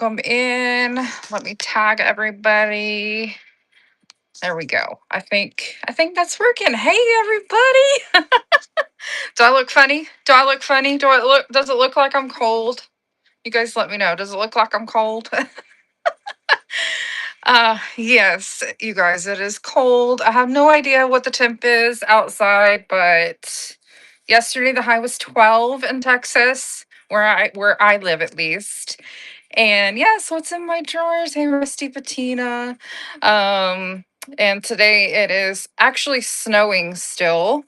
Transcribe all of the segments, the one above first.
welcome in. Let me tag everybody. There we go. I think that's working. Hey everybody. Do I look funny? Do I look funny? Does it look like I'm cold? You guys let me know. Does it look like I'm cold? Yes, you guys, it is cold. I have no idea what the temp is outside, but yesterday the high was 12 in Texas, where I live at least. And yes, what's in my drawers? Hey, Rusty Patina. Um, and today it is actually snowing still.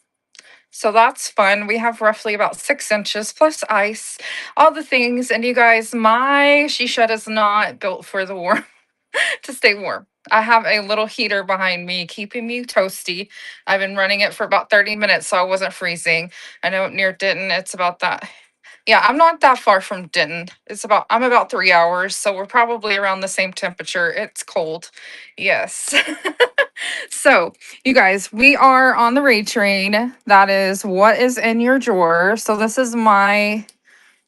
So that's fun. We have roughly about 6 inches plus ice, all the things. And you guys, my she shed is not built for the warm to stay warm. I have a little heater behind me keeping me toasty. I've been running it for about 30 minutes so I wasn't freezing. I know near Denton it's about that. Yeah, I'm not that far from Denton. I'm about 3 hours, so we're probably around the same temperature. It's cold. Yes. So, you guys, we are on the raid train. That is what is in your drawer. So this is my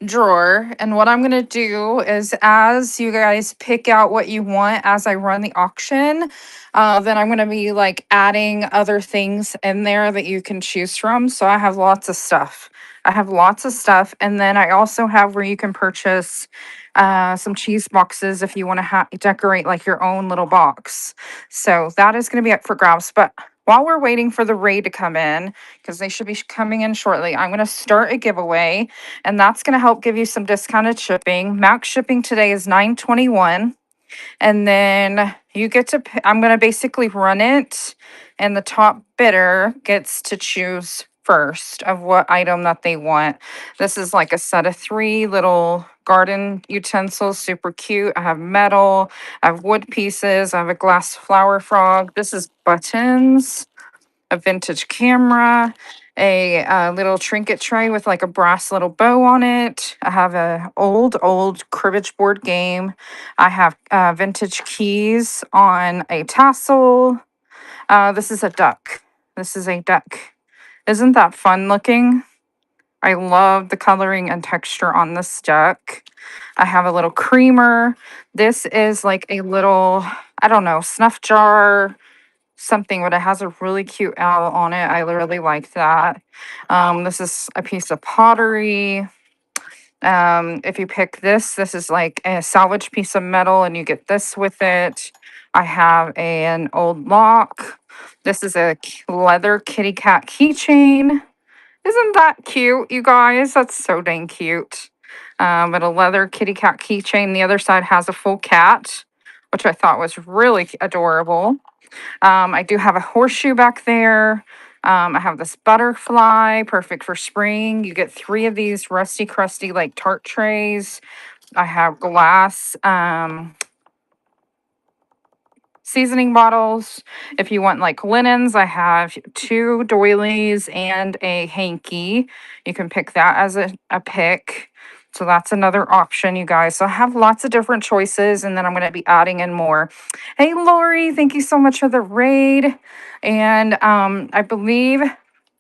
drawer. And what I'm going to do is, as you guys pick out what you want as I run the auction, then I'm going to be like adding other things in there that you can choose from. So I have lots of stuff. I have lots of stuff. And then I also have where you can purchase some cheese boxes if you want to decorate like your own little box. So that is going to be up for grabs. But while we're waiting for the raid to come in, because they should be coming in shortly, I'm going to start a giveaway, and that's going to help give you some discounted shipping. Max shipping today is $9.21, and then you get to I'm going to basically run it, and the top bidder gets to choose first of what item that they want. This is like a set of 3 little garden utensils, super cute. I have metal, I have wood pieces, I have a glass flower frog. This is buttons, a vintage camera, a little trinket tray with like a brass little bow on it. I have a old cribbage board game. I have vintage keys on a tassel. This is a duck. This is a duck. Isn't that fun looking? I love the coloring and texture on this duck. I have a little creamer. This is like a little, I don't know, snuff jar something, but it has a really cute owl on it. I really like that. This is a piece of pottery. If you pick this is like a salvage piece of metal and you get this with it. I have an old lock. This is a leather kitty cat keychain. Isn't that cute, you guys? That's so dang cute. But a leather kitty cat keychain. The other side has a full cat, which I thought was really adorable. I do have a horseshoe back there. I have this butterfly, perfect for spring. You get 3 of these rusty, crusty, like tart trays. I have glass seasoning bottles. If you want like linens, I have 2 doilies and a hanky. You can pick that as a pick. So that's another option, you guys. So I have lots of different choices, and then I'm going to be adding in more. Hey, Lori, thank you so much for the raid. And I believe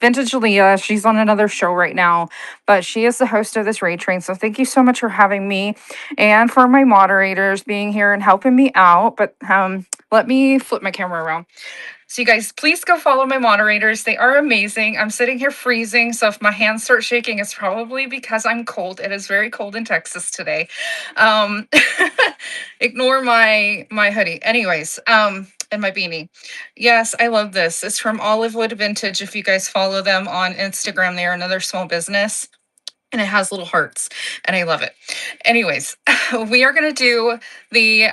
Vintage Leah, she's on another show right now, but she is the host of this raid train. So thank you so much for having me and for my moderators being here and helping me out. But let me flip my camera around. So you guys, please go follow my moderators. They are amazing. I'm sitting here freezing, so if my hands start shaking, it's probably because I'm cold. It is very cold in Texas today. Um, ignore my hoodie. Anyways, and my beanie. Yes, I love this. It's from Olivewood Vintage. If you guys follow them on Instagram, they are another small business. And it has little hearts, and I love it. Anyways, we are going to do the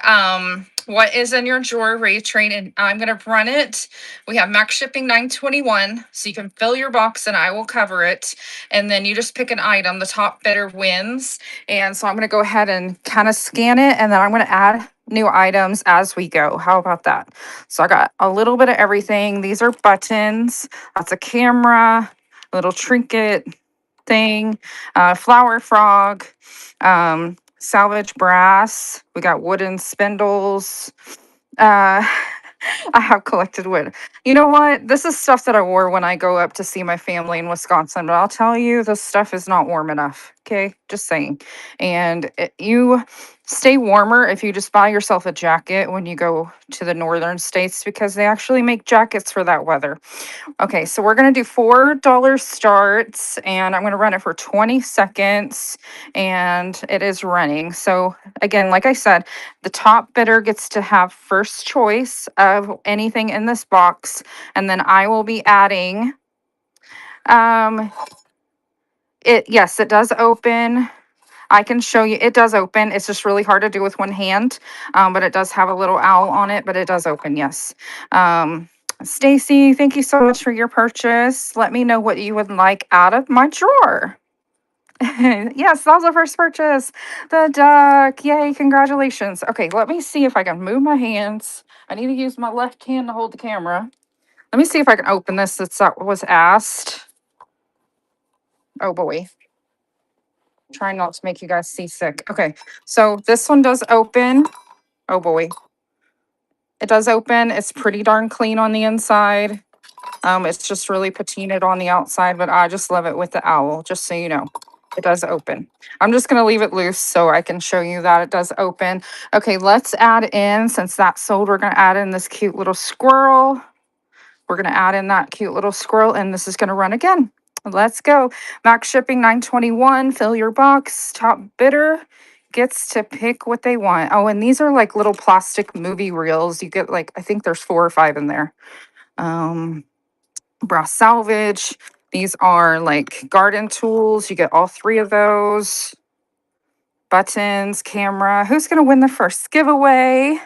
what is in your drawer raid train, and I'm going to run it. We have max shipping $9.21, so you can fill your box and I will cover it. And then you just pick an item. The top bidder wins. And so I'm going to go ahead and kind of scan it, and then I'm going to add new items as we go. How about that? So I got a little bit of everything. These are buttons. That's a camera, a little trinket thing, flower frog, salvage brass. We got wooden spindles. I have collected wood. You know what? This is stuff that I wore when I go up to see my family in Wisconsin, but I'll tell you, this stuff is not warm enough. Okay, just saying. And you stay warmer if you just buy yourself a jacket when you go to the northern states because they actually make jackets for that weather. Okay, so we're going to do $4 starts and I'm going to run it for 20 seconds and it is running. So, again, like I said, the top bidder gets to have first choice of anything in this box. And then I will be adding, um, yes, it does open. I can show you, it does open. It's just really hard to do with one hand, but it does have a little owl on it, but it does open, yes. Stacy, thank you so much for your purchase. Let me know what you would like out of my drawer. Yes, that was our first purchase. The duck. Yay, congratulations. Okay, let me see if I can move my hands. I need to use my left hand to hold the camera. Let me see if I can open this. That was asked. Oh boy. Trying not to make you guys seasick. Okay, so this one does open. Oh boy. It does open. It's pretty darn clean on the inside. It's just really patinaed on the outside, but I just love it with the owl, just so you know. It does open. I'm just gonna leave it loose so I can show you that it does open. Okay, let's add in, since that's sold, we're gonna add in this cute little squirrel. We're gonna add in that cute little squirrel and this is gonna run again. Let's go. Max shipping 921, fill your box, top bidder gets to pick what they want. Oh, and these are like little plastic movie reels. You get like, I think there's 4 or 5 in there. Brass salvage. These are like garden tools. You get all 3 of those. Buttons, camera. Who's gonna win the first giveaway?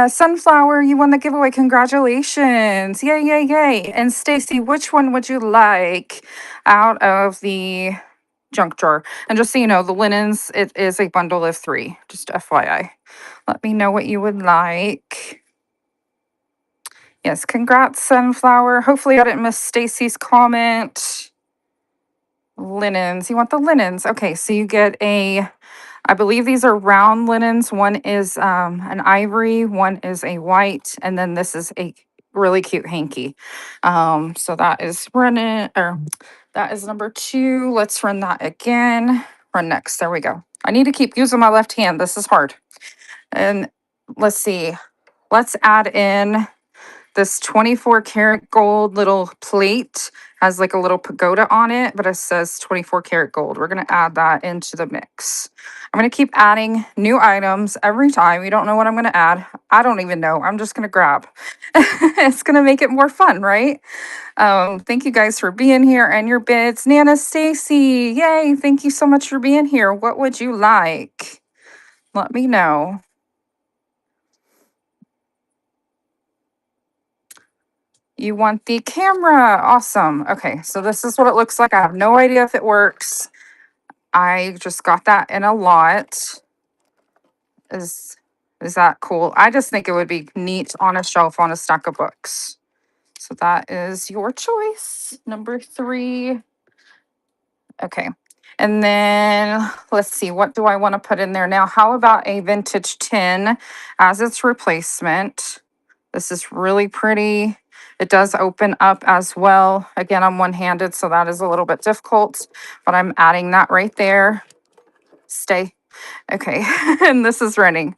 Sunflower, you won the giveaway. Congratulations. Yay, yay, yay. And Stacy, which one would you like out of the junk drawer? And just so you know, the linens, it is a bundle of 3, just FYI. Let me know what you would like. Yes, congrats, Sunflower. Hopefully I didn't miss Stacy's comment. Linens, you want the linens. Okay, so you get I believe these are round linens. One is an ivory, one is a white, and then this is a really cute hanky. So that is running, or that is number 2. Let's run that again. Run next. There we go. I need to keep using my left hand. This is hard. And let's see. Let's add in this 24 karat gold little plate. Has like a little pagoda on it, but it says 24 karat gold. We're going to add that into the mix. I'm going to keep adding new items every time. You don't know what I'm going to add. I don't even know. I'm just going to grab. It's going to make it more fun, right? Thank you guys for being here and your bids. Nana Stacy, yay. Thank you so much for being here. What would you like? Let me know. You want the camera. Awesome. Okay, so this is what it looks like. I have no idea if it works. I just got that in a lot. Is is that cool? I just think it would be neat on a shelf on a stack of books. So that is your choice. Number 3. Okay. And then let's see, what do I want to put in there now? How about a vintage tin as its replacement? This is really pretty. It does open up as well. Again, I'm one-handed, so that is a little bit difficult, but I'm adding that right there. Stay. Okay, and this is running.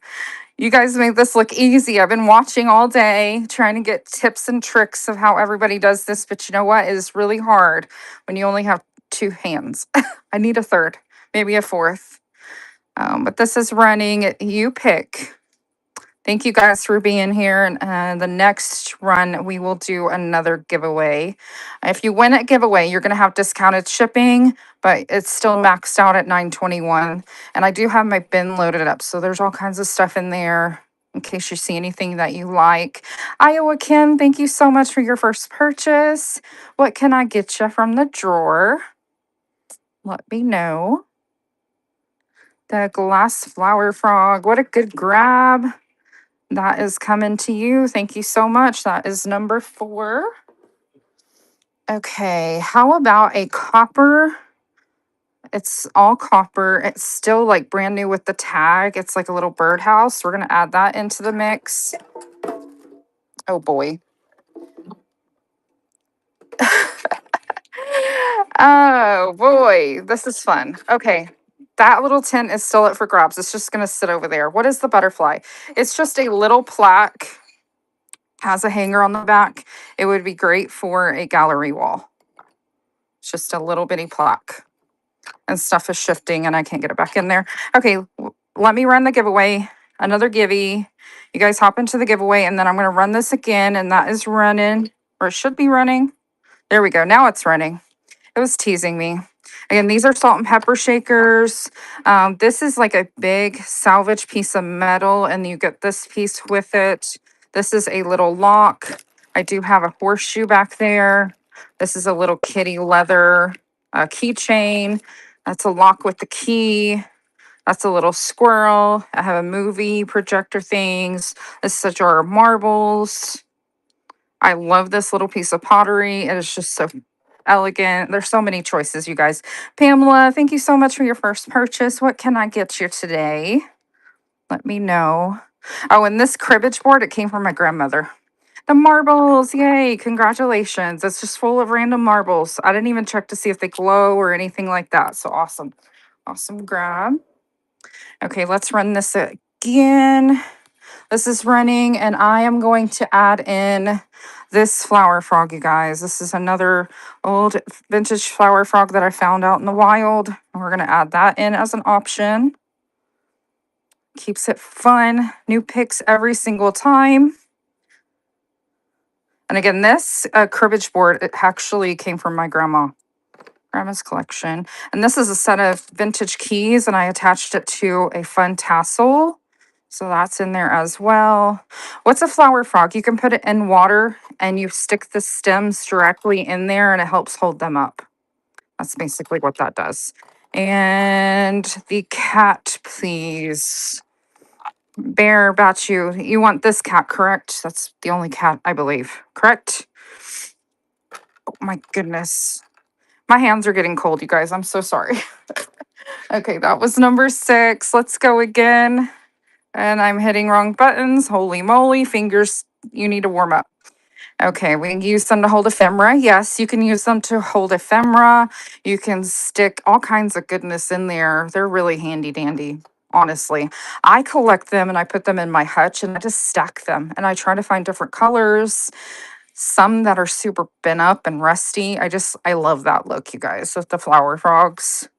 You guys made this look easy. I've been watching all day, trying to get tips and tricks of how everybody does this, but you know what? It is really hard when you only have 2 hands. I need a third, maybe a fourth. But this is running. You pick. Thank you guys for being here. And the next run, we will do another giveaway. If you win at giveaway, you're going to have discounted shipping, but it's still maxed out at $9.21. And I do have my bin loaded up. So there's all kinds of stuff in there in case you see anything that you like. Iowa Kim, thank you so much for your first purchase. What can I get you from the drawer? Let me know. The glass flower frog. What a good grab. That is coming to you. Thank you so much. That is number 4. Okay, how about a copper? It's all copper. It's still like brand new with the tag. It's like a little birdhouse. We're going to add that into the mix. Oh boy. Oh boy, this is fun. Okay. That little tent is still up for grabs. It's just going to sit over there. What is the butterfly? It's just a little plaque, has a hanger on the back. It would be great for a gallery wall. It's just a little bitty plaque. And stuff is shifting and I can't get it back in there. Okay, let me run the giveaway. Another givey. You guys hop into the giveaway and then I'm going to run this again and that is running, or it should be running. There we go. Now it's running. It was teasing me. Again, these are salt and pepper shakers. This is like a big salvage piece of metal, and you get this piece with it. This is a little lock. I do have a horseshoe back there. This is a little kitty leather keychain. That's a lock with the key. That's a little squirrel. I have a movie projector things. This is a jar of marbles. I love this little piece of pottery. It is just so elegant. There's so many choices, you guys. Pamela, thank you so much for your first purchase. What can I get you today? Let me know. Oh, and this cribbage board, it came from my grandmother. The marbles, yay, congratulations. It's just full of random marbles. I didn't even check to see if they glow or anything like that. So awesome. Awesome grab. Okay, let's run this again. This is running, and I am going to add in this flower frog, you guys. This is another old vintage flower frog that I found out in the wild. And we're going to add that in as an option. Keeps it fun. New picks every single time. And again, this cribbage board, it actually came from my grandma's collection. And this is a set of vintage keys, and I attached it to a fun tassel. So that's in there as well. What's a flower frog? You can put it in water and you stick the stems directly in there and it helps hold them up. That's basically what that does. And the cat, please. Bear, Batchu, you want this cat, correct? That's the only cat, I believe, correct? Oh my goodness. My hands are getting cold, you guys. I'm so sorry. Okay, that was number 6. Let's go again. And I'm hitting wrong buttons. Holy moly, fingers, you need to warm up. Okay, we can use them to hold ephemera. Yes, you can use them to hold ephemera. You can stick all kinds of goodness in there. They're really handy dandy, honestly. I collect them and I put them in my hutch and I just stack them. And I try to find different colors, some that are super bent up and rusty. I love that look, you guys, with the flower frogs.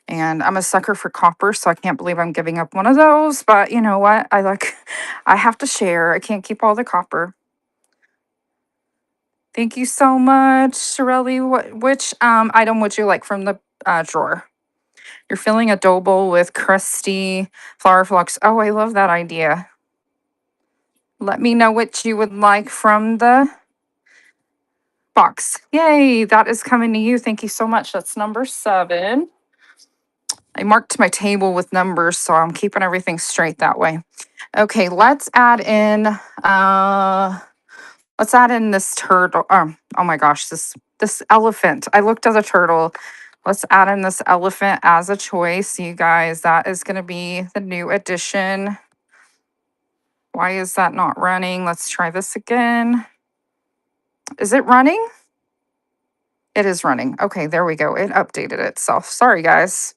And I'm a sucker for copper, so I can't believe I'm giving up one of those. But you know what? I have to share. I can't keep all the copper. Thank you so much, Shirley. Which item would you like from the drawer? You're filling a dough bowl with crusty flower flocks. Oh, I love that idea. Let me know what you would like from the box. Yay, that is coming to you. Thank you so much. That's number 7. I marked my table with numbers, so I'm keeping everything straight that way. Okay, let's add in this turtle. Oh my gosh, this elephant. I looked at the turtle. Let's add in this elephant as a choice, you guys. That is going to be the new addition. Why is that not running? Let's try this again. Is it running? It is running. Okay, there we go. It updated itself. Sorry, guys.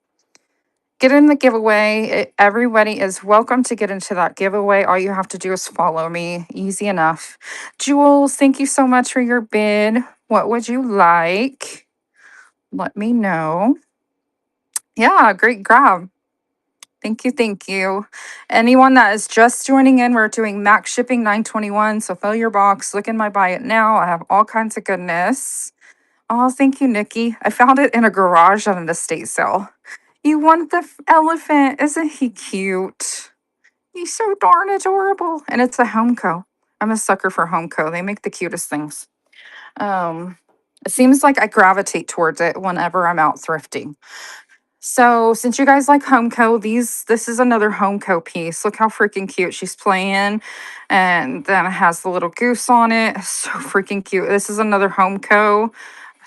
Get in the giveaway. Everybody is welcome to get into that giveaway. All you have to do is follow me. Easy enough. Jules, thank you so much for your bid. What would you like? Let me know. Yeah, great grab. Thank you. Thank you. Anyone that is just joining in, we're doing max shipping 921. So fill your box. Look in my buy it now. I have all kinds of goodness. Oh, thank you, Nikki. I found it in a garage on an estate sale. You want the elephant? Isn't he cute? He's so darn adorable. And it's a Homeco. I'm a sucker for Homeco. They make the cutest things. It seems like I gravitate towards it whenever I'm out thrifting. So since you guys like Homeco, this is another Homeco piece. Look how freaking cute she's playing. And then it has the little goose on it. So freaking cute. This is another Homeco.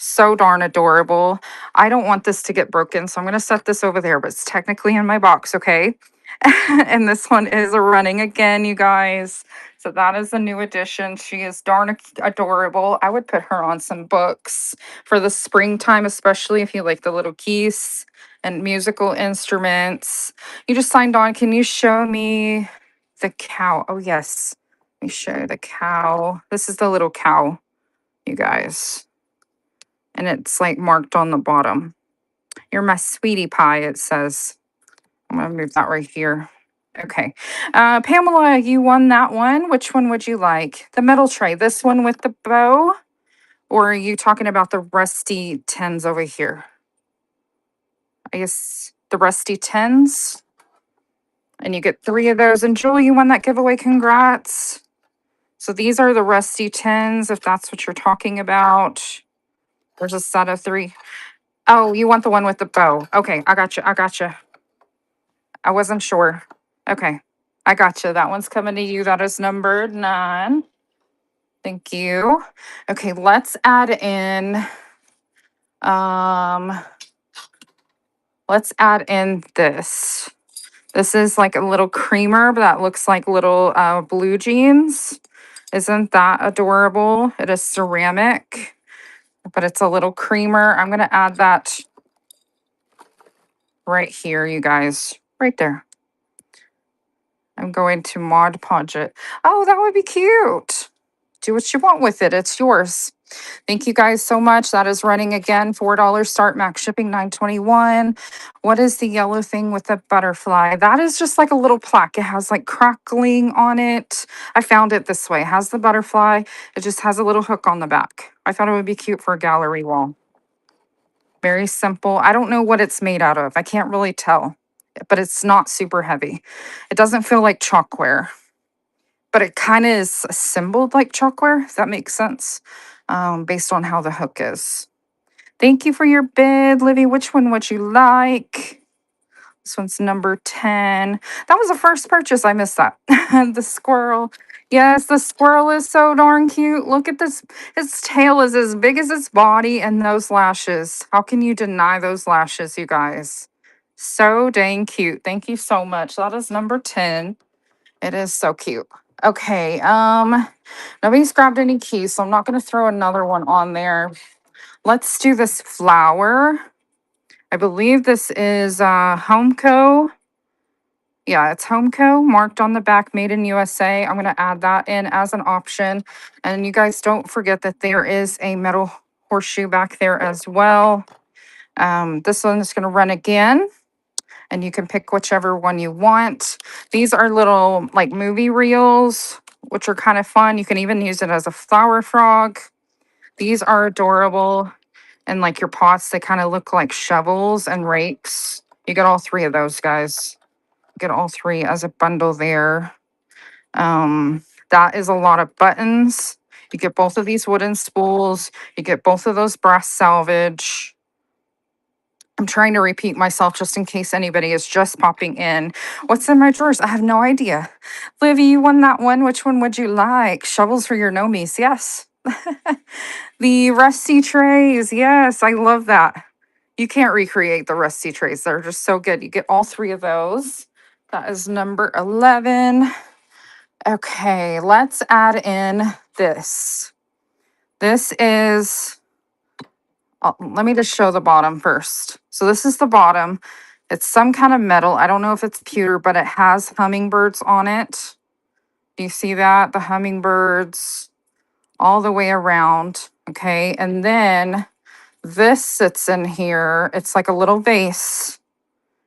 So darn adorable. I don't want this to get broken, so I'm going to set this over there, but it's technically in my box, okay? And this one is running again, you guys. So that is a new addition. She is darn adorable. I would put her on some books for the springtime, especially if you like the little keys and musical instruments. You just signed on. Can you show me the cow? Oh, yes. Let me show you the cow. This is the little cow, you guys. And it's like marked on the bottom. You're my sweetie pie, it says. I'm going to move that right here. Okay. Pamela, you won that one. Which one would you like? The metal tray, this one with the bow? Or are you talking about the rusty tins over here? I guess the rusty tins. And you get 3 of those. And Julie, you won that giveaway. Congrats. So these are the rusty tins, if that's what you're talking about. There's a set of 3. Oh, you want the one with the bow. Okay, I got you. I got you. I wasn't sure. Okay, I got you. That one's coming to you. That is numbered 9. Thank you. Okay, let's add in, um, let's add in this. This is like a little creamer, but that looks like little blue jeans. Isn't that adorable? It is ceramic, but it's a little creamer. I'm gonna add that right here, you guys, right there. I'm going to Mod Podge it. Oh, that would be cute. Do what you want with it. It's yours. Thank you guys so much. That is running again. $4 start, max shipping, $9.21. What is the yellow thing with the butterfly? That is just like a little plaque. It has like crackling on it. I found it this way. It has the butterfly. It just has a little hook on the back. I thought it would be cute for a gallery wall. Very simple. I don't know what it's made out of. I can't really tell, but it's not super heavy. It doesn't feel like chalkware, but it kind of is assembled like chalkware, if that makes sense, based on how the hook is. Thank you for your bid, Livy. Which one would you like? This one's number 10. That was the first purchase. I missed that. The squirrel. Yes, the squirrel is so darn cute. Look at this. Its tail is as big as its body and those lashes. How can you deny those lashes, you guys? So dang cute. Thank you so much. That is number 10. It is so cute. Okay, nobody's grabbed any keys, so I'm not gonna throw another one on there. Let's do this flower. I believe this is Homeco. Yeah, it's Homeco, marked on the back, made in USA. I'm gonna add that in as an option. And you guys don't forget that there is a metal horseshoe back there as well. This one is gonna run again, and you can pick whichever one you want. These are little like movie reels, which are kind of fun. You can even use it as a flower frog. These are adorable. And like your pots, they kind of look like shovels and rakes. You get all 3 of those, guys. Get all 3 as a bundle there. That is a lot of buttons. You get both of these wooden spools. You get both of those brass salvage. I'm trying to repeat myself just in case anybody is just popping in. What's in my drawers? I have no idea. Livy, you won that one. Which one would you like? Shovels for your nomies. Yes. The rusty trays. Yes, I love that. You can't recreate the rusty trays. They're just so good. You get all 3 of those. That is number 11. Okay, let's add in this. This is, let me just show the bottom first. So this is the bottom. It's some kind of metal. I don't know if it's pewter, but it has hummingbirds on it. Do you see that? The hummingbirds all the way around. Okay, and then this sits in here. It's like a little vase,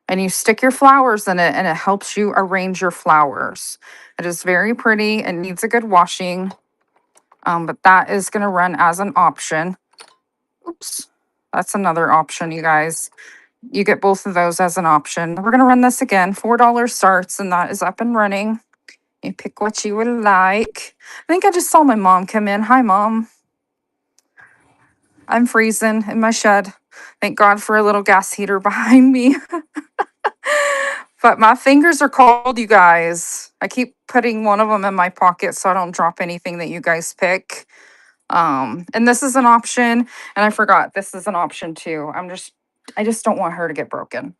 and you stick your flowers in it, and it helps you arrange your flowers. It is very pretty. It needs a good washing, but that is going to run as an option. Oops, that's another option, you guys. You get both of those as an option. We're going to run this again. $4 starts, and that is up and running. You pick what you would like. I think I just saw my mom come in. Hi, Mom. I'm freezing in my shed. Thank God for a little gas heater behind me. But my fingers are cold, you guys. I keep putting one of them in my pocket so I don't drop anything that you guys pick. And this is an option, and I forgot this is an option too. I just don't want her to get broken.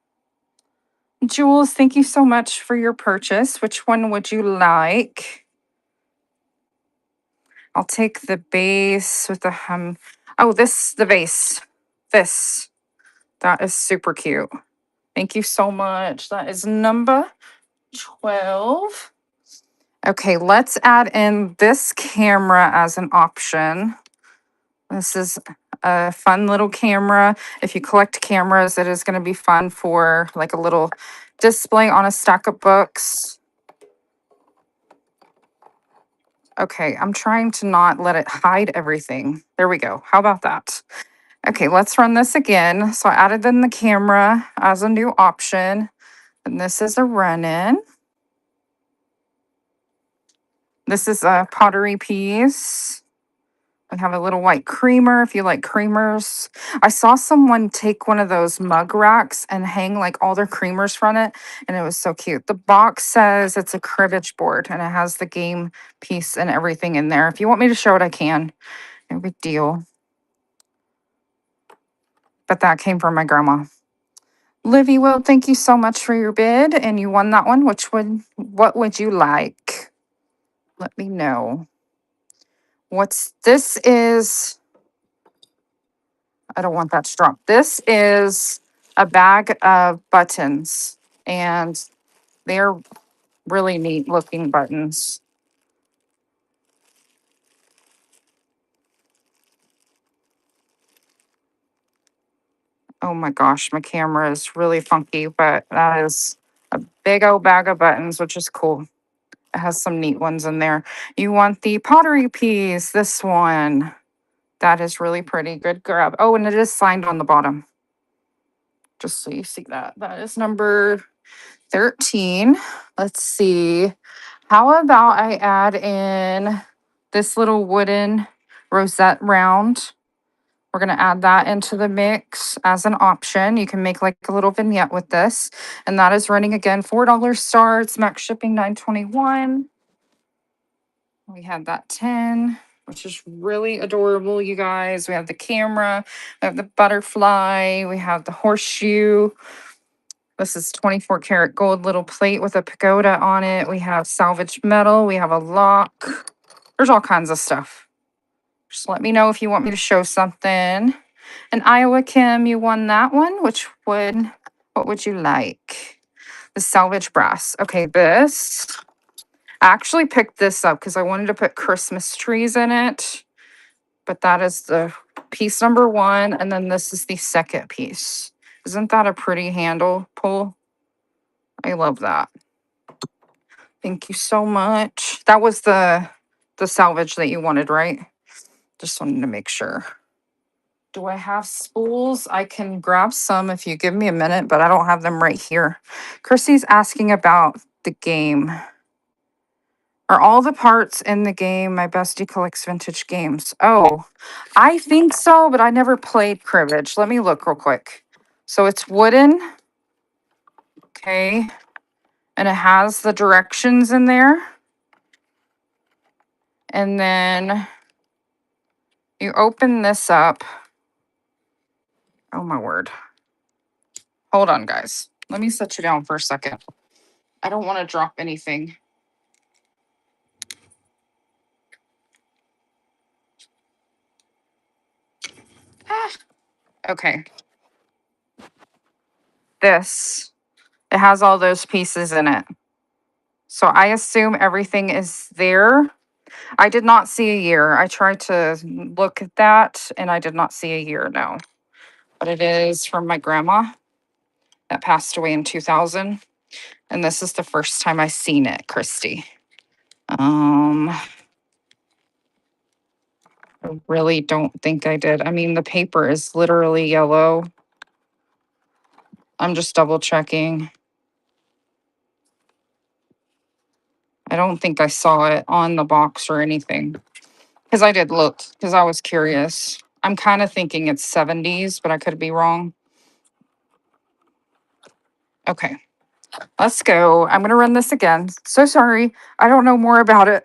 Jules, thank you so much for your purchase. Which one would you like? I'll take the base with the Oh, the base. This. That is super cute. Thank you so much. That is number 12. Okay, let's add in this camera as an option. This is a fun little camera. If you collect cameras, it is going to be fun for like a little display on a stack of books. Okay, I'm trying to not let it hide everything. There we go. How about that? Okay, let's run this again. So I added in the camera as a new option. And this is a run-in. This is a pottery piece. We have a little white creamer if you like creamers. I saw someone take one of those mug racks and hang like all their creamers from it, and it was so cute. The box says it's a cribbage board and it has the game piece and everything in there. If you want me to show it, I can. No big deal. But that came from my grandma. Livy, well, thank you so much for your bid, and you won that one. What would you like? Let me know. This is, I don't want that to drop. This is a bag of buttons, and they're really neat looking buttons. Oh my gosh, my camera is really funky, but that is a big old bag of buttons, which is cool. It has some neat ones in there. You want the pottery piece, this one. That is really pretty. Good grab. Oh, and it is signed on the bottom. Just so you see that. That is number 13. Let's see. How about I add in this little wooden rosette round? We're going to add that into the mix as an option. You can make like a little vignette with this. And that is running again, $4 starts, max shipping $9.21. We have that 10, which is really adorable, you guys. We have the camera, we have the butterfly, we have the horseshoe. This is 24 karat gold little plate with a pagoda on it. We have salvaged metal, we have a lock. There's all kinds of stuff. Just let me know if you want me to show something. And Iowa Kim, you won that one. What would you like? The salvage brass. Okay, I actually picked this up because I wanted to put Christmas trees in it. But that is the piece number 1. And then this is the second piece. Isn't that a pretty handle pull? I love that. Thank you so much. That was the salvage that you wanted, right? Just wanted to make sure. Do I have spools? I can grab some if you give me a minute, but I don't have them right here. Chrissy's asking about the game. Are all the parts in the game My Bestie Collects Vintage Games? Oh, I think so, but I never played cribbage. Let me look real quick. So it's wooden. Okay. And it has the directions in there. And then you open this up. Oh my word. Hold on, guys. Let me set you down for a second. I don't want to drop anything. Okay. It has all those pieces in it. So I assume everything is there. I did not see a year. I tried to look at that and I did not see a year, no. But it is from my grandma that passed away in 2000. And this is the first time I seen it, Christy. I really don't think I did. I mean, the paper is literally yellow. I'm just double checking. I don't think I saw it on the box or anything. Because I did look, because I was curious. I'm kind of thinking it's 70s, but I could be wrong. Okay, let's go. I'm going to run this again. So sorry. I don't know more about it.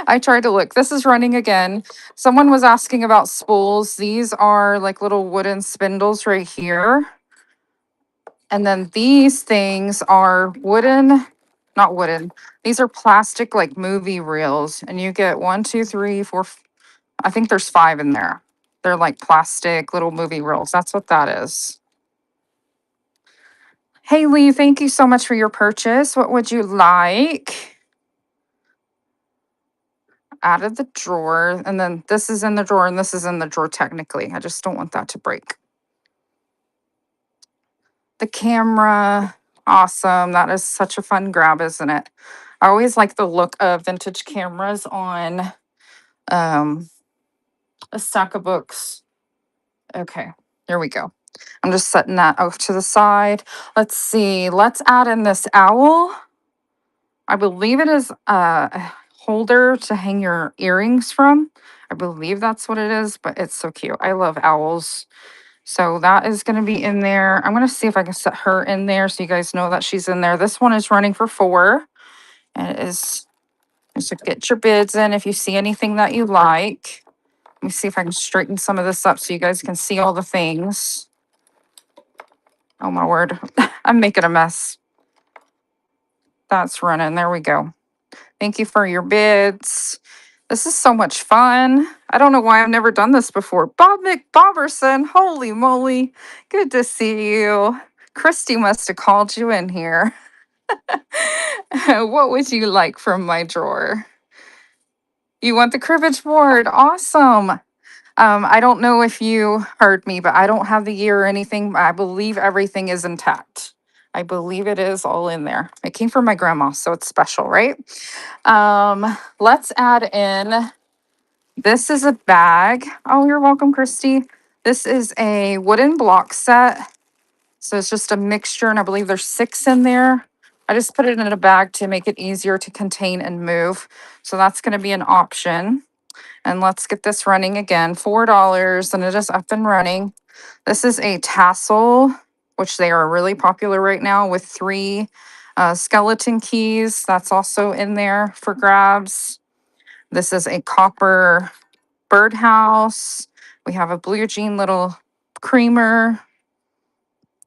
I tried to look. This is running again. Someone was asking about spools. These are like little wooden spindles right here. And then these things are wooden, not wooden. These are plastic like movie reels. And you get one, two, three, four, I think there's 5 in there. They're like plastic little movie reels. That's what that is. Haley, thank you so much for your purchase. What would you like? Out of the drawer. And then this is in the drawer and this is in the drawer technically. I just don't want that to break. The camera. Awesome. That is such a fun grab, isn't it? I always like the look of vintage cameras on um, a stack of books. Okay, there we go. I'm just setting that off to the side. Let's see. Let's add in this owl. I believe it is a holder to hang your earrings from. I believe that's what it is, but it's so cute. I love owls. So that is going to be in there. I'm going to see if I can set her in there so you guys know that she's in there. This one is running for 4. And it is, so get your bids in if you see anything that you like. Let me see if I can straighten some of this up so you guys can see all the things. Oh my word. I'm making a mess. That's running. There we go. Thank you for your bids. This is so much fun. I don't know why I've never done this before. Bob McBoberson, holy moly. Good to see you. Christy must have called you in here. What would you like from my drawer? You want the cribbage board? Awesome. I don't know if you heard me, but I don't have the year or anything. I believe everything is intact. I believe it is all in there. It came from my grandma, so it's special, right? Let's add in, this is a bag. Oh, you're welcome, Christy. This is a wooden block set. So it's just a mixture, and I believe there's 6 in there. I just put it in a bag to make it easier to contain and move. So that's going to be an option. And let's get this running again. $4, and it is up and running. This is a tassel, which they are really popular right now with 3 skeleton keys. That's also in there for grabs. This is a copper birdhouse. We have a blue jean little creamer.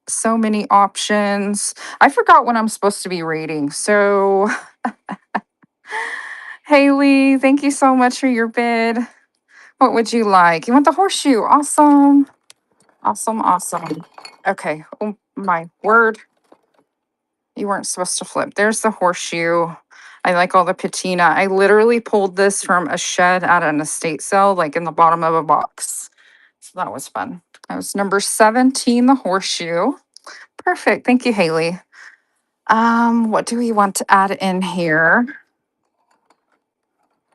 So many options. I forgot what I'm supposed to be reading. So, Haley, thank you so much for your bid. What would you like? You want the horseshoe? Awesome. Awesome. Awesome. Okay. Oh my word. You weren't supposed to flip. There's the horseshoe. I like all the patina. I literally pulled this from a shed at an estate sale, like in the bottom of a box. So that was fun. That was number 17, the horseshoe. Perfect. Thank you, Haley. What do we want to add in here?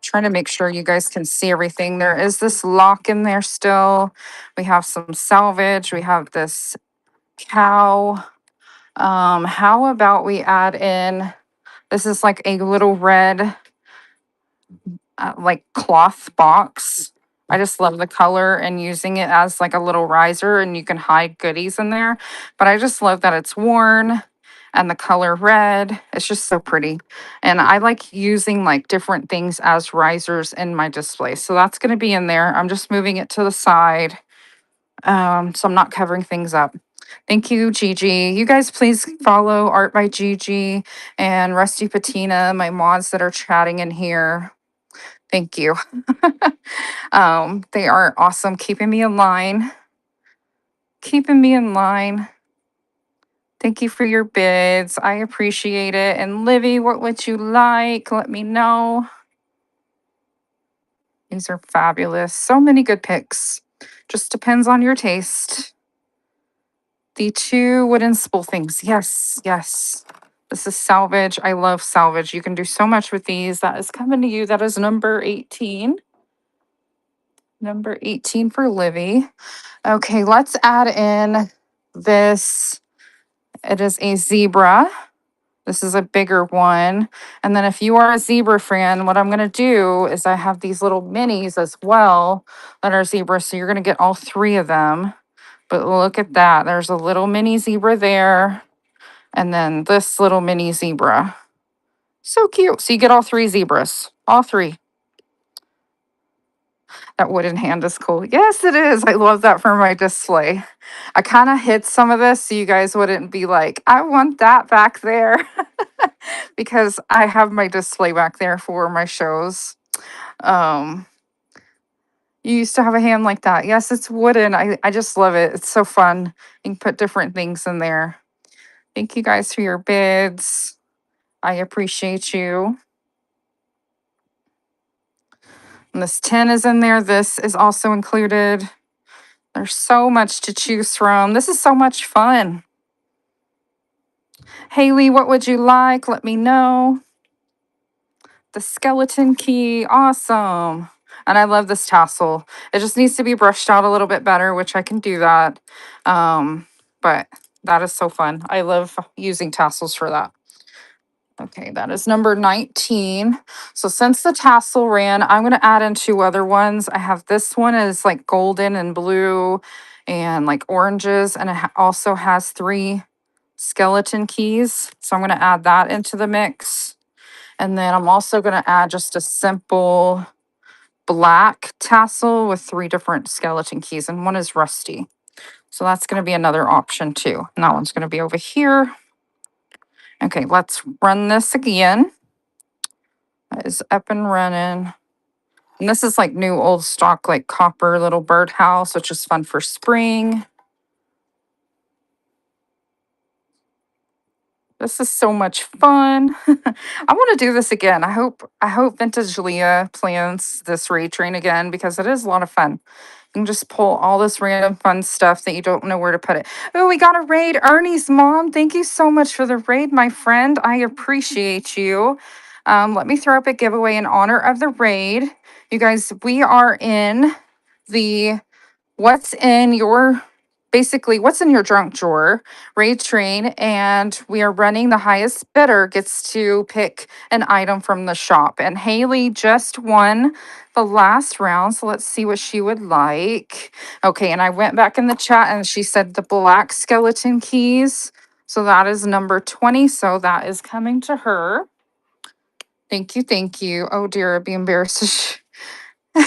Trying to make sure you guys can see everything. There is this lock in there still. We have some salvage. We have this cow. How about we add in, this is like a little red, like cloth box. I just love the color and using it as like a little riser, and you can hide goodies in there. But I just love that it's worn and the color red. It's just so pretty. And I like using like different things as risers in my display. So that's going to be in there. I'm just moving it to the side. So I'm not covering things up. Thank you, Gigi. You guys please follow Art by Gigi and Rusty Patina, my mods that are chatting in here. Thank you. They are awesome, keeping me in line. Keeping me in line. Thank you for your bids. I appreciate it. And Livy, what would you like? Let me know. These are fabulous. So many good picks. Just depends on your taste. The 2 wooden spool things. Yes, yes. This is salvage. I love salvage. You can do so much with these. That is coming to you. That is number 18. Number 18 for Livy. Okay, let's add in this. It is a zebra. This is a bigger one. And then if you are a zebra fan, what I'm going to do is I have these little minis as well that are zebras. So you're going to get all 3 of them. But look at that. There's a little mini zebra there. And then this little mini zebra. So cute. So you get all 3 zebras. All 3. That wooden hand is cool. Yes, it is. I love that for my display. I kind of hid some of this so you guys wouldn't be like, I want that back there. Because I have my display back there for my shows. Um, you used to have a hand like that. Yes, it's wooden. I just love it. It's so fun. You can put different things in there. Thank you guys for your bids. I appreciate you. And this tin is in there. This is also included. There's so much to choose from. This is so much fun. Haley, what would you like? Let me know. The skeleton key. Awesome. And I love this tassel. It just needs to be brushed out a little bit better, which I can do that. But that is so fun. I love using tassels for that. Okay, that is number 19. So since the tassel ran, I'm going to add in two other ones. I have this one is like golden and blue and like oranges, and it also has 3 skeleton keys. So I'm going to add that into the mix. And then I'm also going to add just a simple black tassel with 3 different skeleton keys, and one is rusty. So that's going to be another option too. And that one's going to be over here. Okay, let's run this again. That is up and running. And this is like new old stock, like copper little birdhouse, which is fun for spring. This is so much fun. I want to do this again. I hope Vintage Leah plans this raid train again because it is a lot of fun. You can just pull all this random fun stuff that you don't know where to put it. Oh, we got a raid. Ernie's mom, thank you so much for the raid, my friend. I appreciate you. Let me throw up a giveaway in honor of the raid. You guys, we are in the what's in your what's in your drunk drawer raid train, and we are running the highest bidder gets to pick an item from the shop, and Haley just won the last round, so let's see what she would like. Okay, and I went back in the chat and she said the black skeleton keys, so that is number 20, so that is coming to her. Thank you, thank you. Oh dear, I'd be embarrassed to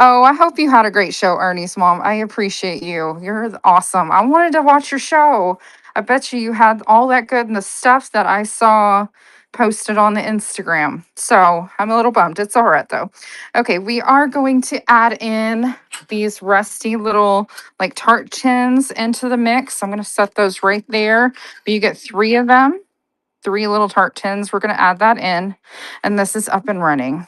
Oh, I hope you had a great show, Ernie's mom. I appreciate you. You're awesome. I wanted to watch your show. I bet you had all that good and the stuff that I saw posted on the Instagram. So I'm a little bummed. It's all right though. Okay, we are going to add in these rusty little like tart tins into the mix. I'm going to set those right there. But you get 3 of them, 3 little tart tins. We're going to add that in. And this is up and running.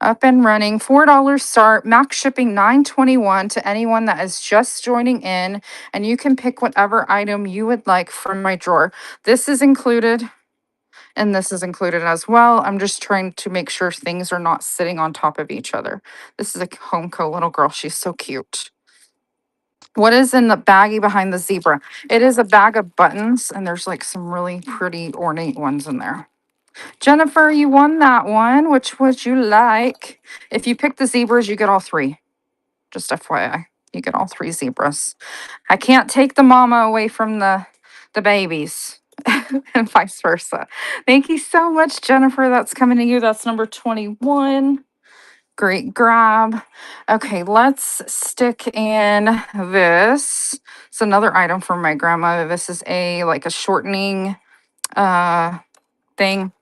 Up and running, $4 start, max shipping $9.21 to anyone that is just joining in, and you can pick whatever item you would like from my drawer. This is included, and this is included as well. I'm just trying to make sure things are not sitting on top of each other. This is a Homeco little girl. She's so cute. What is in the baggie behind the zebra? It is a bag of buttons, and there's like some really pretty ornate ones in there. Jennifer, you won that one. Which would you like? If you pick the zebras, you get all 3. Just FYI, you get all 3 zebras. I can't take the mama away from the babies and vice versa. Thank you so much, Jennifer. That's coming to you. That's number 21. Great grab. Okay, let's stick in this. It's another item from my grandma. This is a like a shortening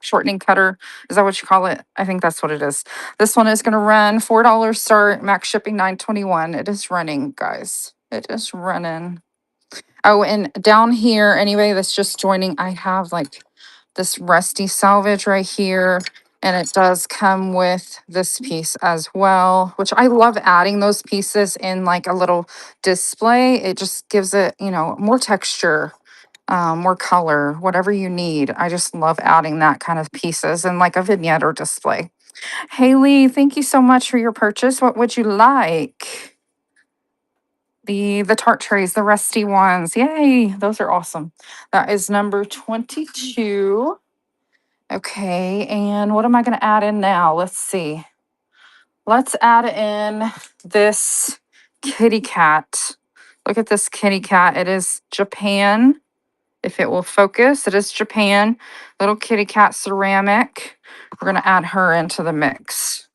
shortening cutter. Is that what you call it? I think that's what it is. This one is going to run $4 start, max shipping $9.21. It is running, guys. It is running. Oh, and down here, anybody that's just joining, I have like this rusty salvage right here. And it does come with this piece as well, which I love adding those pieces in like a little display. It just gives it, more texture, more color, whatever you need. I just love adding that kind of pieces in like a vignette or display. Haley, thank you so much for your purchase. What would you like? The tart trays, the rusty ones. Yay, those are awesome. That is number 22. Okay, and what am I going to add in now? Let's see. Let's add in this kitty cat. Look at this kitty cat. It is Japan. If it will focus, it is Japan. Little kitty cat ceramic. We're going to add her into the mix.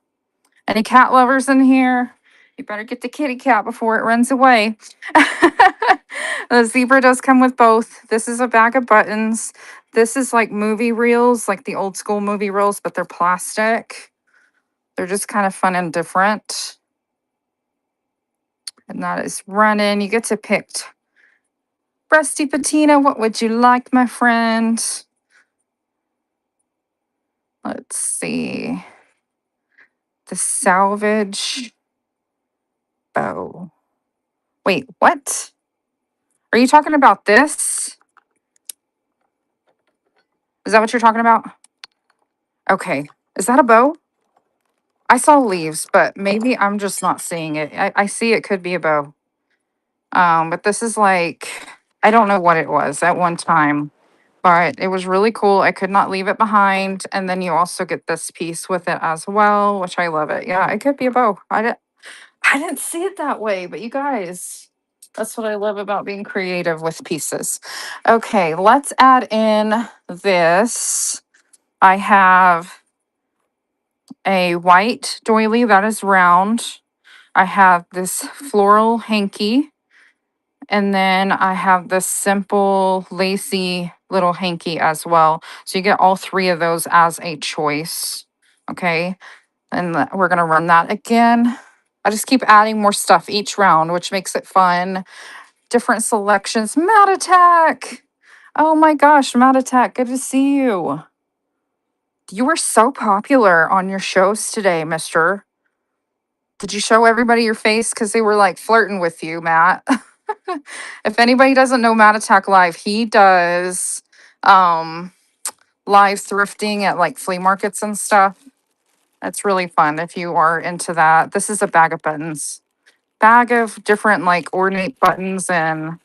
Any cat lovers in here? You better get the kitty cat before it runs away. The zebra does come with both. This is a bag of buttons. This is like movie reels, like the old school movie reels, but they're plastic. They're just kind of fun and different. And that is running. You get to pick Rusty Patina. What would you like, my friend? Let's see. The salvage bow. Wait, what? Are you talking about this? Is that what you're talking about? Okay. Is that a bow? I saw leaves, but maybe I'm just not seeing it. I see it could be a bow. But this is like, I don't know what it was at one time, but it was really cool. I could not leave it behind. And then you also get this piece with it as well, which I love it. Yeah, it could be a bow. I didn't see it that way, but you guys, that's what I love about being creative with pieces. Okay, let's add in this. I have a white doily that is round. I have this floral hanky. And then I have this simple lacy little hanky as well. So you get all three of those as a choice. Okay. And we're going to run that again. I just keep adding more stuff each round, which makes it fun. Different selections. Mat Attack. Oh my gosh, Mat Attack. Good to see you. You were so popular on your shows today, mister. Did you show everybody your face? Because they were like flirting with you, Matt. If anybody doesn't know Matt Attack Live, he does um live thrifting at like flea markets and stuff. It's really fun if you are into that. This is a bag of buttons. Bag of different like ornate buttons, and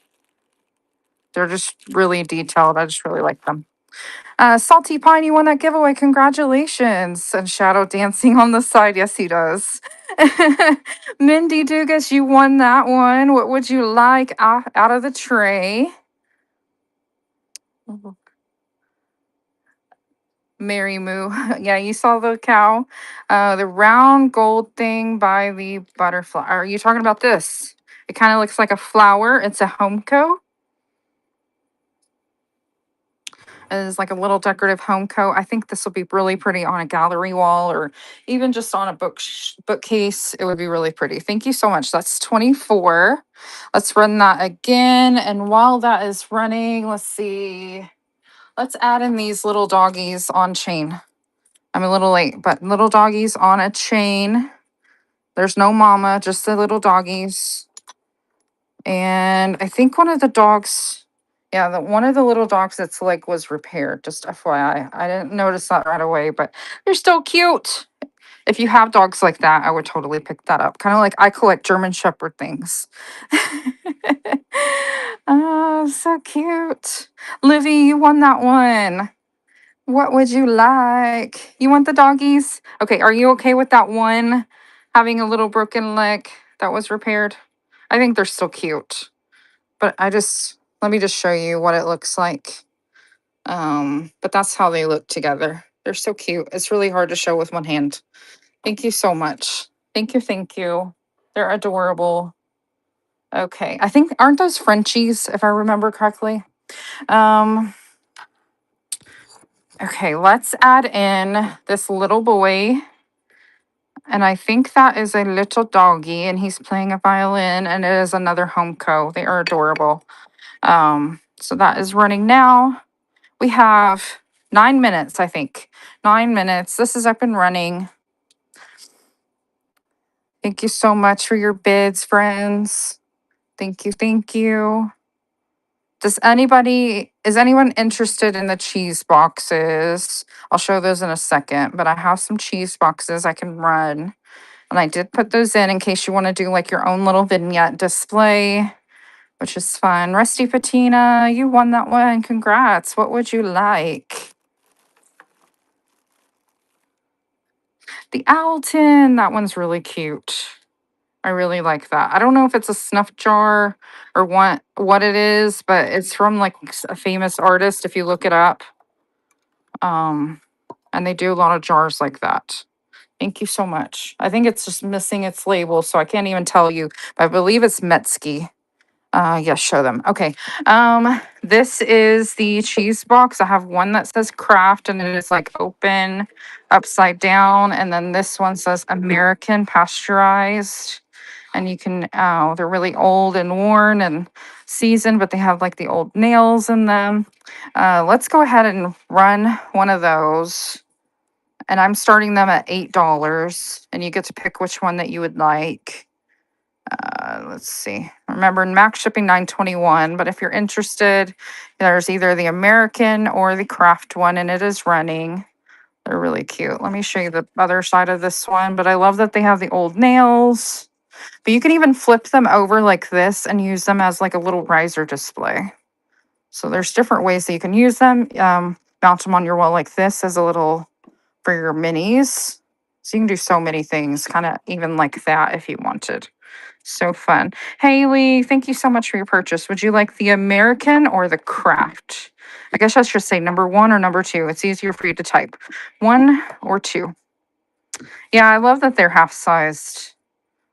they're just really detailed. I just really like them. Salty Pine, you won that giveaway. Congratulations. And Shadow dancing on the side. Yes, he does. Mindy Dugas, you won that one. What would you like out of the tray? Mary Moo. Yeah, you saw the cow. The round gold thing by the butterfly. Are you talking about this? It kind of looks like a flower. It's a Homco. It is like a little decorative home coat. I think this will be really pretty on a gallery wall or even just on a bookcase. It would be really pretty. Thank you so much. That's 24. Let's run that again. And while that is running, let's see. Let's add in these little doggies on chain. I'm a little late, but little doggies on a chain. There's no mama, just the little doggies. And I think one of the dogs, yeah, one of the little dogs that's like was repaired, just FYI. I didn't notice that right away, but they're still cute. If you have dogs like that, I would totally pick that up. Kind of like I collect German Shepherd things. Oh, so cute. Livy, you won that one. What would you like? You want the doggies? Okay, are you okay with that one having a little broken leg that was repaired? I think they're still cute. But let me just show you what it looks like. But that's how they look together. They're so cute. It's really hard to show with one hand. Thank you so much. Thank you, thank you. They're adorable. Okay, I think aren't those Frenchies, if I remember correctly? Um, okay, let's add in this little boy. And I think that is a little doggy, and he's playing a violin, and it is another Homco. They are adorable. So that is running now. We have 9 minutes, I think. 9 minutes. This is up and running. Thank you so much for your bids, friends. Thank you. Thank you. Is anyone interested in the cheese boxes? I'll show those in a second, but I have some cheese boxes I can run. And I did put those in case you want to do like your own little vignette display, which is fun. Rusty Patina, you won that one. Congrats. What would you like? The Owlton, that one's really cute. I really like that. I don't know if it's a snuff jar or what it is, but it's from like a famous artist if you look it up. And they do a lot of jars like that. Thank you so much. I think it's just missing its label, so I can't even tell you. But I believe it's Metzky. Yes, show them. Okay. This is the cheese box. I have one that says craft and it is like open upside down. And then this one says American pasteurized. And you can, they're really old and worn and seasoned, but they have like the old nails in them. Let's go ahead and run one of those. And I'm starting them at $8 and you get to pick which one that you would like. Let's see. Remember, max shipping 921, but if you're interested, there's either the American or the craft one, and it is running. They're really cute. Let me show you the other side of this one, but I love that they have the old nails. But you can even flip them over like this and use them as like a little riser display. So there's different ways that you can use them. Mount them on your wall like this as a little for your minis. So you can do so many things, kind of even like that if you wanted. So fun. Haley, thank you so much for your purchase. Would you like the American or the craft? I guess I should say number one or number two. It's easier for you to type. One or two. Yeah, I love that they're half sized.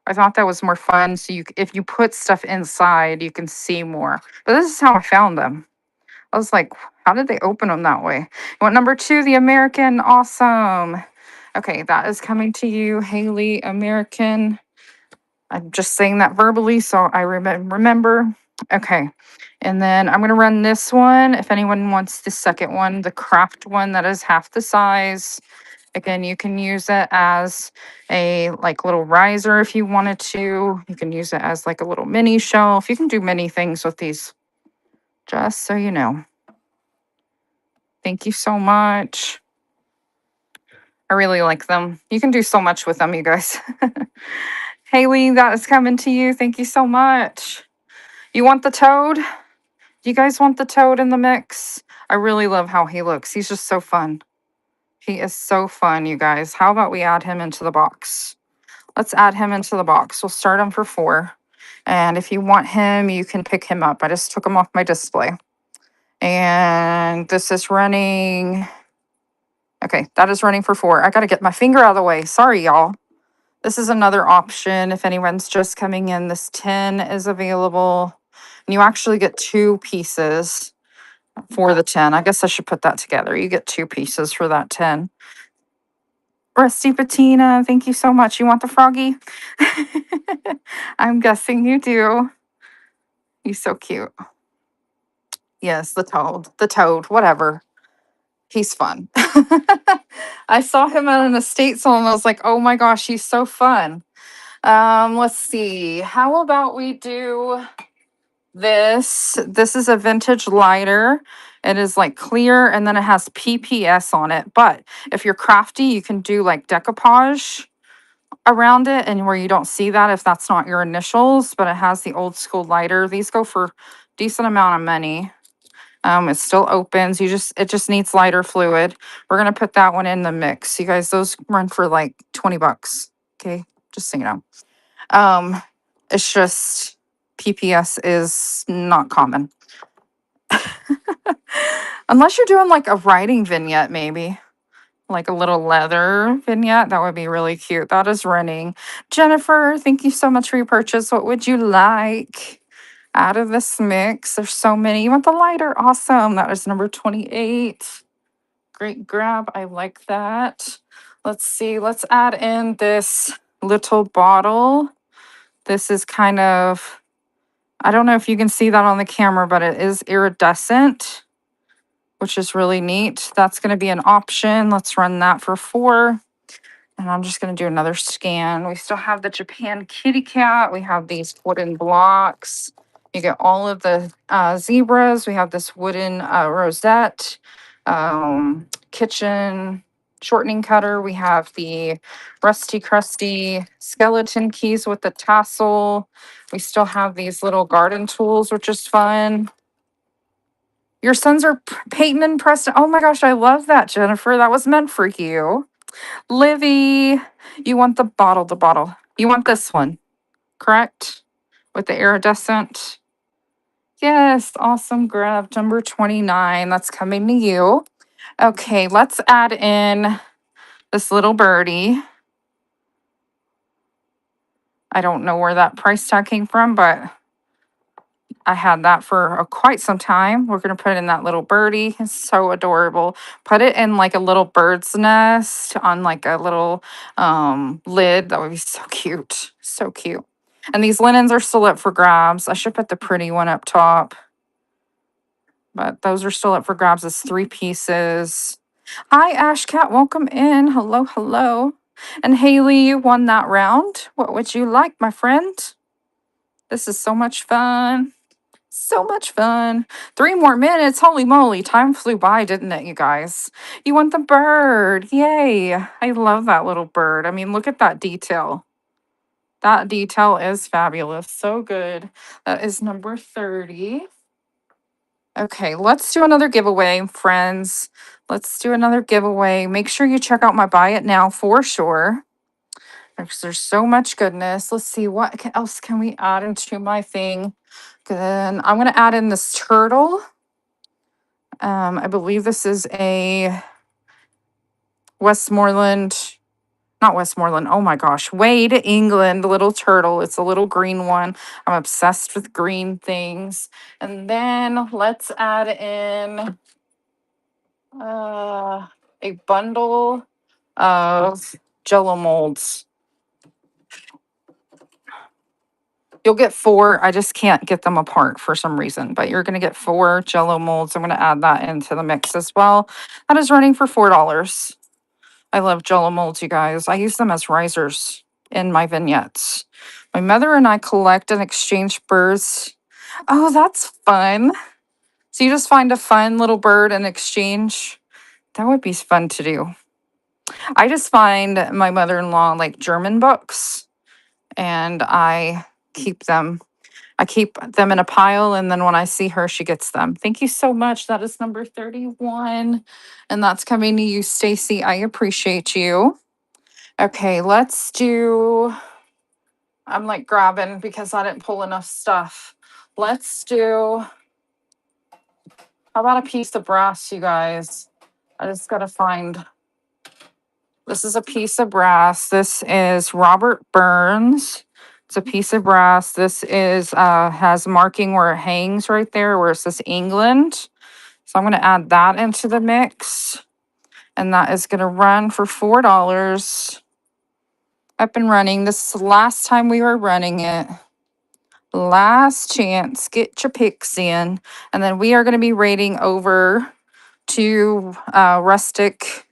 I thought that was more fun. So if you put stuff inside, you can see more. But this is how I found them. I was like, how did they open them that way? You want number two, the American? Awesome. Okay, that is coming to you, Haley, American. I'm just saying that verbally so I remember. Okay. And then I'm going to run this one. If anyone wants the second one, the craft one that is half the size. Again, you can use it as a like little riser if you wanted to. You can use it as like a little mini shelf. You can do many things with these, just so you know. Thank you so much. I really like them. You can do so much with them, you guys. Haley, that is coming to you. Thank you so much. You want the toad? Do you guys want the toad in the mix? I really love how he looks. He's just so fun. He is so fun, you guys. How about we add him into the box? Let's add him into the box. We'll start him for 4. And if you want him, you can pick him up. I just took him off my display. And this is running. Okay, that is running for 4. I got to get my finger out of the way. Sorry, y'all. This is another option. If anyone's just coming in, this 10 is available. And you actually get 2 pieces for the 10. I guess I should put that together. You get 2 pieces for that 10. Rusty Patina, thank you so much. You want the froggy? I'm guessing you do. He's so cute. Yes, the toad, whatever. He's fun. I saw him at an estate sale and I was like, oh my gosh, he's so fun. Let's see. How about we do this? This is a vintage lighter. It is like clear and then it has PPS on it. But if you're crafty, you can do like decoupage around it and where you don't see that if that's not your initials, but it has the old school lighter. These go for decent amount of money. It still opens. It just needs lighter fluid. We're gonna put that one in the mix. You guys, those run for like 20 bucks. Okay, just so you know. It's just PPS is not common. Unless you're doing like a writing vignette, maybe. Like a little leather vignette. That would be really cute. That is running. Jennifer, thank you so much for your purchase. What would you like out of this mix? There's so many. You want the lighter? Awesome. That is number 28. Great grab. I like that. Let's see. Let's add in this little bottle. This is kind of, I don't know if you can see that on the camera, but it is iridescent, which is really neat. That's going to be an option. Let's run that for 4. And I'm just going to do another scan. We still have the Japan kitty cat. We have these wooden blocks. You get all of the zebras. We have this wooden rosette, kitchen shortening cutter. We have the rusty crusty skeleton keys with the tassel. We still have these little garden tools, which is fun. Your sons are Peyton and Preston. Oh my gosh, I love that, Jennifer. That was meant for you. Livy, you want the bottle. You want this one, correct? With the iridescent. Yes, awesome grab. Number 29. That's coming to you. Okay, let's add in this little birdie. I don't know where that price tag came from, but I had that for quite some time. We're going to put it in that little birdie. It's so adorable. Put it in like a little bird's nest on like a little lid. That would be so cute. So cute. And these linens are still up for grabs. I should put the pretty one up top, but those are still up for grabs as 3 pieces. Hi, Ash Cat. Welcome in. Hello, hello. And Haley, you won that round. What would you like, my friend? This is so much fun. So much fun. 3 more minutes. Holy moly. Time flew by, didn't it, you guys? You want the bird. Yay. I love that little bird. I mean, look at that detail. That detail is fabulous. So good. That is number 30. Okay, let's do another giveaway, friends. Let's do another giveaway. Make sure you check out my buy it now for sure. Because there's so much goodness. Let's see what else can we add into my thing. Then I'm going to add in this turtle. I believe this is a Westmoreland, not Westmoreland. Oh my gosh, Wade, England, little turtle. It's a little green one. I'm obsessed with green things. And then let's add in a bundle of Jello molds. You'll get 4. I just can't get them apart for some reason, but you're going to get 4 Jello molds. I'm going to add that into the mix as well. That is running for $4. I love Jello molds, you guys. I use them as risers in my vignettes. My mother and I collect and exchange birds. Oh, that's fun. So you just find a fun little bird and exchange. That would be fun to do. I just find my mother-in-law like German books and I keep them. I keep them in a pile, and then when I see her, she gets them. Thank you so much. That is number 31. And that's coming to you, Stacy. I appreciate you. Okay, let's do. I'm like grabbing because I didn't pull enough stuff. Let's do. How about a piece of brass, you guys? I just got to find. This is a piece of brass. This is Robert Burns. It's a piece of brass. This is has marking where it hangs right there where it says England. So I'm going to add that into the mix. And that is going to run for $4. Up and running. This is the last time we were running it. Last chance. Get your picks in. And then we are going to be raiding over to Rustic.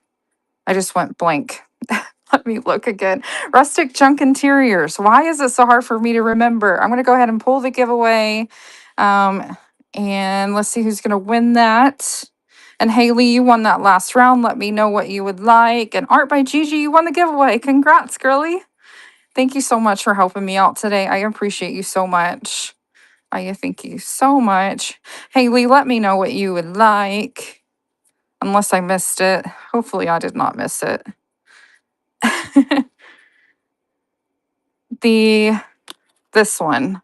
I just went blank. Let me look again. Rustic Junk Interiors. Why is it so hard for me to remember? I'm going to go ahead and pull the giveaway. And let's see who's going to win that. And Haley, you won that last round. Let me know what you would like. And Art by Gigi, you won the giveaway. Congrats, girly. Thank you so much for helping me out today. I appreciate you so much. I thank you so much. Haley, let me know what you would like. Unless I missed it. Hopefully I did not miss it. This one,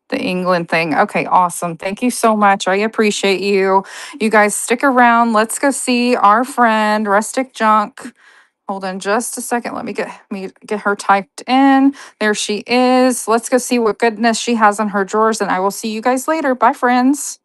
the England thing. Okay, awesome. Thank you so much. I appreciate you. You guys stick around. Let's go see our friend Rustic Junk. Hold on just a second. Let me get her typed in. There she is. Let's go see what goodness she has in her drawers, and I will see you guys later. Bye, friends.